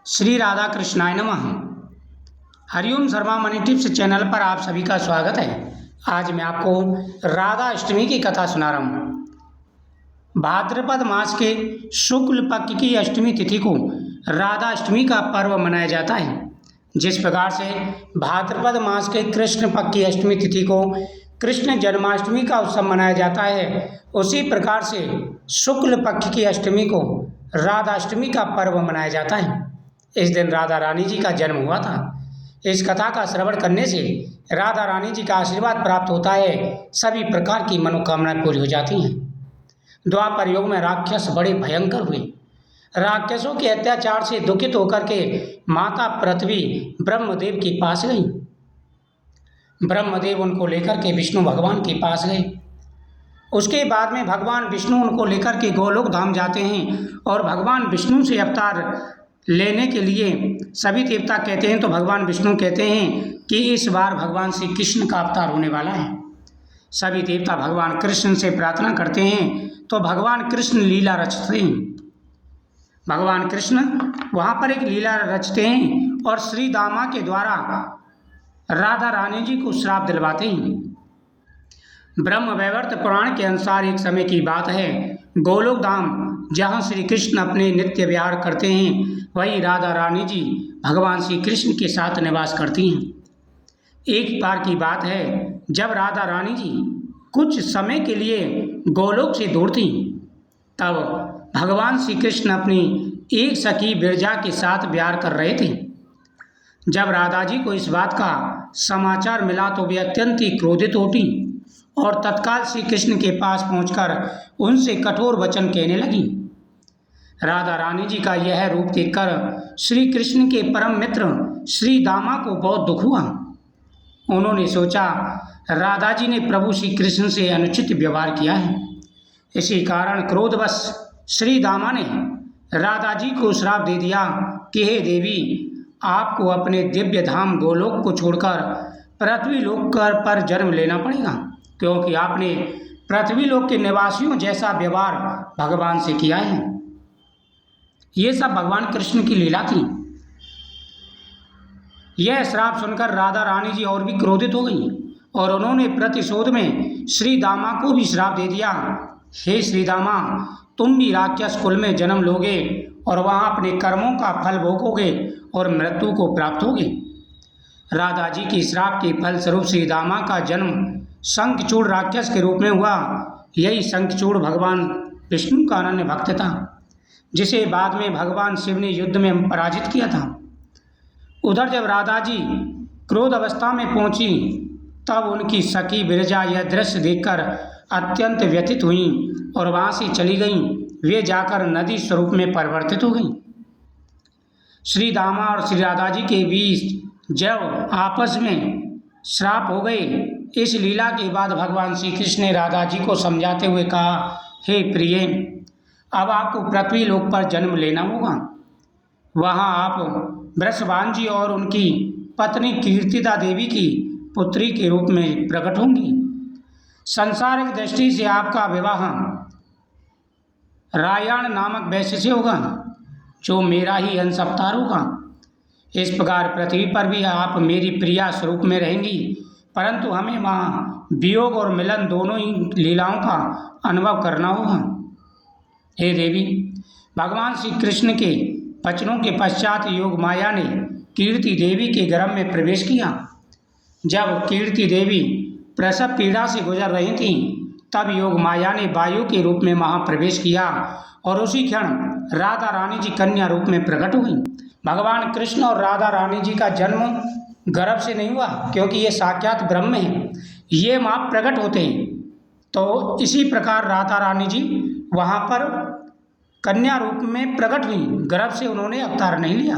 श्री राधा कृष्णाय नमः। Hariom Sharma money tips channel पर आप सभी का स्वागत है। आज मैं आपको राधा अष्टमी की कथा सुना रहा हूँ। भाद्रपद मास के शुक्ल पक्ष की अष्टमी तिथि को राधा अष्टमी का पर्व मनाया जाता है। जिस प्रकार से भाद्रपद मास के कृष्ण पक्ष की अष्टमी तिथि को कृष्ण जन्माष्टमी का उत्सव मनाया जाता है, उसी प्रकार से शुक्ल पक्ष की अष्टमी को राधा अष्टमी का पर्व मनाया जाता है। इस दिन राधा रानी जी का जन्म हुआ था। इस कथा का श्रवण करने से राधा रानी जी का आशीर्वाद प्राप्त होता है, सभी प्रकार की मनोकामनाएं पूरी हो जाती हैं। द्वापर युग में राक्षस बड़े भयंकर हुए। राक्षसों के अत्याचार से दुखित होकर के माता पृथ्वी ब्रह्मदेव के पास गई। ब्रह्मदेव उनको लेकर के विष्णु भगवान के पास गए। उसके बाद में भगवान विष्णु उनको लेकर के गोलोक धाम जाते हैं और भगवान विष्णु से अवतार लेने के लिए सभी देवता कहते हैं, तो भगवान विष्णु कहते हैं कि इस बार भगवान श्री कृष्ण का अवतार होने वाला है। सभी देवता भगवान कृष्ण से प्रार्थना करते हैं, तो भगवान कृष्ण लीला रचते हैं। भगवान कृष्ण वहाँ पर एक लीला रचते हैं और श्री दामा के द्वारा राधा रानी जी को श्राप दिलवाते हैं। ब्रह्म वैवर्त पुराण के अनुसार एक समय की बात है, गोलोक धाम जहाँ श्री कृष्ण अपने नित्य विहार करते हैं, वही राधा रानी जी भगवान श्री कृष्ण के साथ निवास करती हैं। एक बार की बात है, जब राधा रानी जी कुछ समय के लिए गोलोक से दूर थीं, तब भगवान श्री कृष्ण अपनी एक सखी बिरजा के साथ विहार कर रहे थे। जब राधा जी को इस बात का समाचार मिला तो वे अत्यंत ही क्रोधित उठी और तत्काल श्री कृष्ण के पास पहुंचकर उनसे कठोर वचन कहने लगी। राधा रानी जी का यह रूप देखकर श्री कृष्ण के परम मित्र श्री दामा को बहुत दुख हुआ। उन्होंने सोचा, राधा जी ने प्रभु श्री कृष्ण से अनुचित व्यवहार किया है। इसी कारण क्रोधवश श्री दामा ने राधा जी को श्राप दे दिया कि हे देवी, आपको अपने दिव्य धाम गोलोक को छोड़कर पृथ्वी लोक पर जन्म लेना पड़ेगा, क्योंकि आपने पृथ्वी लोक के निवासियों जैसा व्यवहार भगवान से किया है। ये सब भगवान कृष्ण की लीला थी। यह श्राप सुनकर राधा रानी जी और भी क्रोधित हो गई और उन्होंने प्रतिशोध में श्री दामा को भी श्राप दे दिया। हे श्री दामा, तुम भी राक्षस कुल में जन्म लोगे और वहाँ अपने कर्मों का फल भोगोगे और मृत्यु को प्राप्त होगे। राधा जी की श्राप के फलस्वरूप श्री दामा का जन्म शंखचूड़ राक्षस के रूप में हुआ। यही शंखचूड़ भगवान विष्णु का अनन्य भक्त था, जिसे बाद में भगवान शिव ने युद्ध में पराजित किया था। उधर जब राधा जी क्रोध अवस्था में पहुंची, तब उनकी सखी बिरजा यह दृश्य देखकर अत्यंत व्यथित हुई और वहां से चली गईं। वे जाकर नदी स्वरूप में परिवर्तित हो गईं। श्री दामा और श्री राधा जी के बीच जब आपस में श्राप हो गए, इस लीला के बाद भगवान श्री कृष्ण ने राधा जी को समझाते हुए कहा, हे प्रिय, अब आपको पृथ्वी लोक पर जन्म लेना होगा। वहाँ आप वृषभान जी और उनकी पत्नी कीर्तिदा देवी की पुत्री के रूप में प्रकट होंगी। संसारिक दृष्टि से आपका विवाह रायण नामक वैश्य से होगा, जो मेरा ही अंश अवतार होगा। इस प्रकार पृथ्वी पर भी आप मेरी प्रिया स्वरूप में रहेंगी, परंतु हमें वहाँ वियोग और मिलन दोनों ही लीलाओं का अनुभव करना होगा। हे देवी, भगवान श्री कृष्ण के वचनों के पश्चात योग माया ने कीर्ति देवी के गर्भ में प्रवेश किया। जब कीर्ति देवी प्रसव पीड़ा से गुजर रही थीं, तब योग माया ने वायु के रूप में वहाँ प्रवेश किया और उसी क्षण राधा रानी जी कन्या रूप में प्रकट हुई। भगवान कृष्ण और राधा रानी जी का जन्म गर्भ से नहीं हुआ, क्योंकि ये साक्षात ब्रह्म हैं। ये वहाँ प्रकट होते हैं, तो इसी प्रकार राधा रानी जी वहाँ पर कन्या रूप में प्रकट हुई, गर्भ से उन्होंने अवतार नहीं लिया।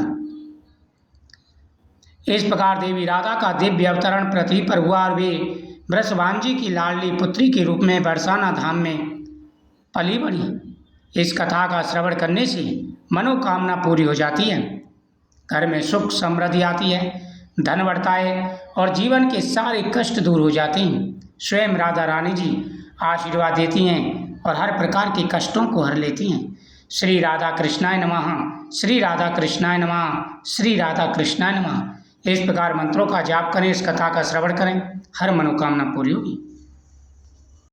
इस प्रकार देवी राधा का दिव्य अवतरण पृथ्वी पर हुआ और वे वृषभान जी की लाडली पुत्री के रूप में बरसाना धाम में पली बढ़ी। इस कथा का श्रवण करने से मनोकामना पूरी हो जाती है, घर में सुख समृद्धि आती है, धन बढ़ता है और जीवन के सारे कष्ट दूर हो जाते हैं। स्वयं राधा रानी जी आशीर्वाद देती हैं और हर प्रकार के कष्टों को हर लेती हैं। श्री राधा कृष्णाय नमः, श्री राधा कृष्णाय नमः, श्री राधा कृष्णाय नमः। इस प्रकार मंत्रों का जाप करें, इस कथा का श्रवण करें, हर मनोकामना पूरी होगी।